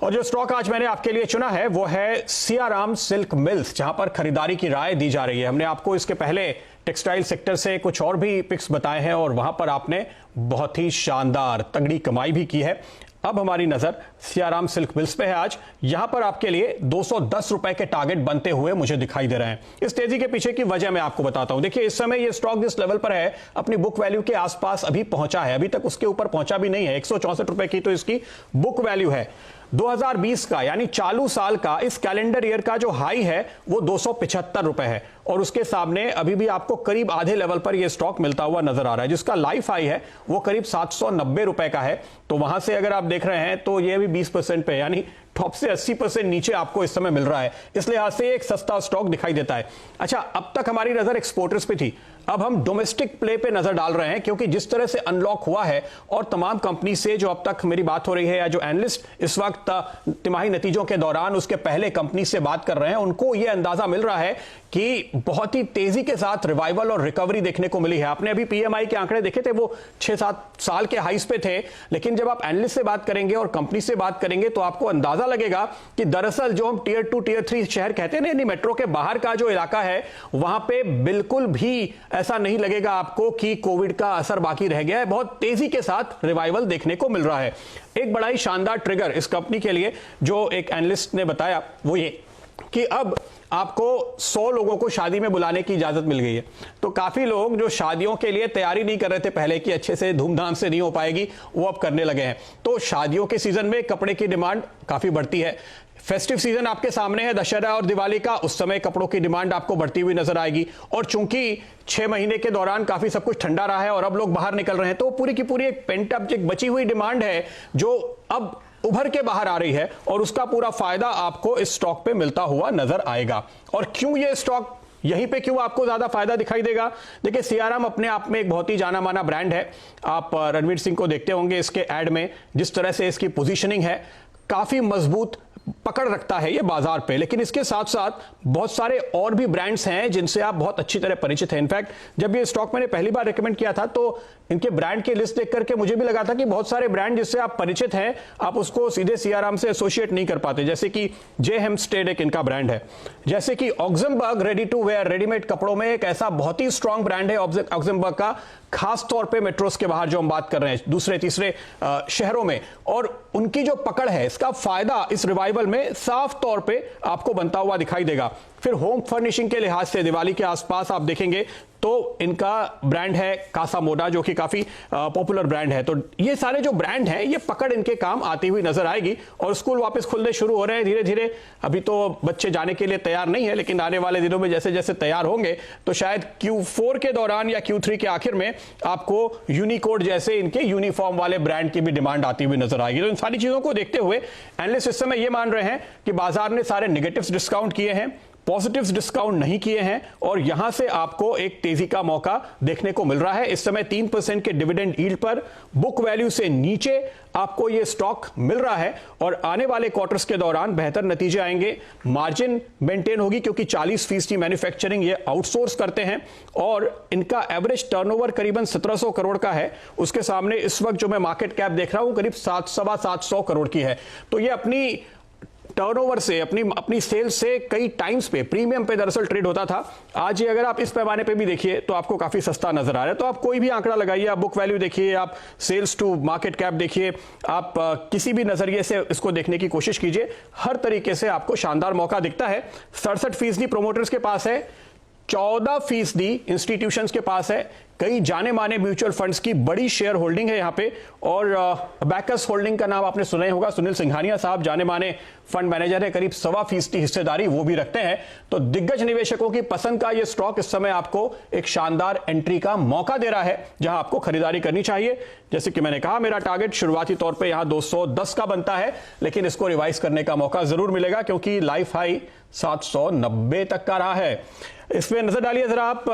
और जो स्टॉक आज मैंने आपके लिए चुना है वो है सियाराम सिल्क मिल्स, जहां पर खरीदारी की राय दी जा रही है। हमने आपको इसके पहले टेक्सटाइल सेक्टर से कुछ और भी पिक्स बताए हैं और वहां पर आपने बहुत ही शानदार तगड़ी कमाई भी की है। अब हमारी नजर सियाराम सिल्क मिल्स पे है। आज यहां पर आपके लिए 210 रुपए के टारगेट बनते हुए मुझे दिखाई दे रहे हैं। इस तेजी के पीछे की वजह मैं आपको बताता हूं। देखिए, इस समय ये स्टॉक जिस लेवल पर है अपनी बुक वैल्यू के आसपास अभी पहुंचा है, अभी तक उसके ऊपर पहुंचा भी नहीं है। 164 रुपए की तो इसकी बुक वैल्यू है। 2020 का यानी चालू साल का इस कैलेंडर ईयर का जो हाई है वो 275 रुपए है और उसके सामने अभी भी आपको करीब आधे लेवल पर यह स्टॉक मिलता हुआ नजर आ रहा है। जिसका लाइफ हाई है वो करीब 790 रुपए का है। तो वहां से अगर आप देख रहे हैं तो यह भी 20% पे यानी टॉप से 80% नीचे आपको इस समय मिल रहा है। इस लिहाज से एक सस्ता स्टॉक दिखाई देता है। अच्छा, अब तक हमारी नजर एक्सपोर्टर्स पे थी, अब हम डोमेस्टिक प्ले पे नजर डाल रहे हैं, क्योंकि जिस तरह से अनलॉक हुआ है और तमाम कंपनी से जो अब तक मेरी बात हो रही है या जो एनालिस्ट इस वक्त तिमाही नतीजों के दौरान उसके पहले कंपनी से बात कर रहे हैं, उनको यह अंदाजा मिल रहा है कि बहुत ही तेजी के साथ रिवाइवल और रिकवरी देखने को मिली है। आपने अभी पीएमआई के आंकड़े देखे थे, वो 6-7 साल के हाईस पे थे, लेकिन जब आप एनालिस्ट से बात करेंगे और कंपनी से बात करेंगे तो आपको अंदाजा लगेगा कि दरअसल जो हम टियर 2 टियर 3 शहर कहते हैं ना, मेट्रो के बाहर का जो इलाका है वहां पे बिल्कुल भी ऐसा नहीं लगेगा आपको कि कोविड का असर बाकी रह गया है। बहुत तेजी के साथ रिवाइवल देखने को मिल रहा है। एक बड़ा ही शानदार ट्रिगर इस कंपनी के लिए जो एक एनालिस्ट ने बताया वो ये कि अब आपको 100 लोगों को शादी में बुलाने की इजाजत मिल गई है। तो काफी लोग जो शादियों के लिए तैयारी नहीं कर रहे थे पहले कि अच्छे से धूमधाम से नहीं हो पाएगी, वो अब करने लगे हैं। तो शादियों के सीजन में कपड़े की डिमांड काफी बढ़ती है। फेस्टिव सीजन आपके सामने है, दशहरा और दिवाली का, उस समय कपड़ों की डिमांड आपको बढ़ती हुई नजर आएगी। और चूंकि 6 महीने के दौरान काफी सब कुछ ठंडा रहा है और अब लोग बाहर निकल रहे हैं, तो पूरी की पूरी एक पेंट अप एक बची हुई डिमांड है जो अब उभर के बाहर आ रही है और उसका पूरा फायदा आपको इस स्टॉक पे मिलता हुआ नजर आएगा। और क्यों ये स्टॉक यहीं पे क्यों आपको ज्यादा फायदा दिखाई देगा? देखिए, सियाराम अपने आप में एक बहुत ही जाना माना ब्रांड है। आप रणवीर सिंह को देखते होंगे इसके एड में, जिस तरह से इसकी पोजीशनिंग है, काफी मजबूत पकड़ रखता है ये बाजार पे। लेकिन इसके साथ साथ बहुत सारे और भी ब्रांड्स हैं जिनसे आप बहुत अच्छी तरह परिचित हैं। इनफैक्ट जब ये स्टॉक मैंने पहली बार रेकमेंड किया था तो इनके ब्रांड की लिस्ट देख करके मुझे भी लगा था कि बहुत सारे ब्रांड जिससे आप परिचित हैं आप उसको सीधे सियाराम से एसोसिएट नहीं कर पाते। जैसे कि जे हेम्स्टेड एक इनका ब्रांड है, जैसे कि ऑक्सेमबर्ग रेडी टू वेयर रेडीमेड कपड़ों में एक ऐसा बहुत ही स्ट्रॉन्ग ब्रांड है ऑक्सेमबर्ग का, खास तौर पे मेट्रोस के बाहर जो हम बात कर रहे हैं दूसरे तीसरे शहरों में, और उनकी जो पकड़ है इसका फायदा इस रिवाइवल में साफ तौर पे आपको बनता हुआ दिखाई देगा। फिर होम फर्निशिंग के लिहाज से दिवाली के आसपास आप देखेंगे तो इनका ब्रांड है कासा मोडा, जो कि काफी पॉपुलर ब्रांड है। तो ये सारे जो ब्रांड हैं ये पकड़ इनके काम आती हुई नजर आएगी। और स्कूल वापस खुलने शुरू हो रहे हैं धीरे धीरे। अभी तो बच्चे जाने के लिए तैयार नहीं है, लेकिन आने वाले दिनों में जैसे जैसे तैयार होंगे तो शायद Q4 के दौरान या Q3 के आखिर में आपको यूनिकोड जैसे इनके यूनिफॉर्म वाले ब्रांड की भी डिमांड आती हुई नजर आएगी। तो इन सारी चीजों को देखते हुए एनालिस्ट इस समय ये मान रहे हैं कि बाजार ने सारे नेगेटिव्स डिस्काउंट किए हैं, पॉजिटिव्स डिस्काउंट नहीं किए हैं और यहां से आपको एक तेजी का मौका देखने को मिल रहा है। इस समय 3% के डिविडेंड यील्ड पर बुक वैल्यू से नीचे आपको यह स्टॉक मिल रहा है और आने वाले क्वार्टर्स के दौरान बेहतर नतीजे आएंगे। मार्जिन मेंटेन होगी क्योंकि 40% मैन्युफैक्चरिंग ये आउटसोर्स करते हैं और इनका एवरेज टर्नओवर करीबन 1700 करोड़ का है। उसके सामने इस वक्त जो मैं मार्केट कैप देख रहा हूं करीब 700 करोड़ की है। तो ये अपनी टर्नओवर से अपनी सेल्स से कई टाइम्स पे प्रीमियम पे दरअसल ट्रेड होता था। आज ये अगर आप इस पैमाने पे भी देखिए तो आपको काफी सस्ता नजर आ रहा है। तो आप कोई भी आंकड़ा लगाइए, आप बुक वैल्यू देखिए, आप सेल्स टू मार्केट कैप देखिए, आप किसी भी नजरिए से इसको देखने की कोशिश कीजिए, हर तरीके से आपको शानदार मौका दिखता है। 67% प्रोमोटर्स के पास है, 14% इंस्टीट्यूशंस के पास है, कई जाने माने म्यूचुअल फंड्स की बड़ी शेयर होल्डिंग है यहां पे। और बैकस होल्डिंग का नाम आपने सुना ही होगा, सुनील सिंघानिया साहब जाने माने फंड मैनेजर है, करीब 1.25% हिस्सेदारी वो भी रखते हैं। तो दिग्गज निवेशकों की पसंद का ये स्टॉक इस समय आपको एक शानदार एंट्री का मौका दे रहा है जहां आपको खरीदारी करनी चाहिए। जैसे कि मैंने कहा, मेरा टारगेट शुरुआती तौर पर यहां 210 का बनता है, लेकिन इसको रिवाइज करने का मौका जरूर मिलेगा क्योंकि लाइफ हाई 790 तक का रहा है। इसमें नजर डालिए जरा आप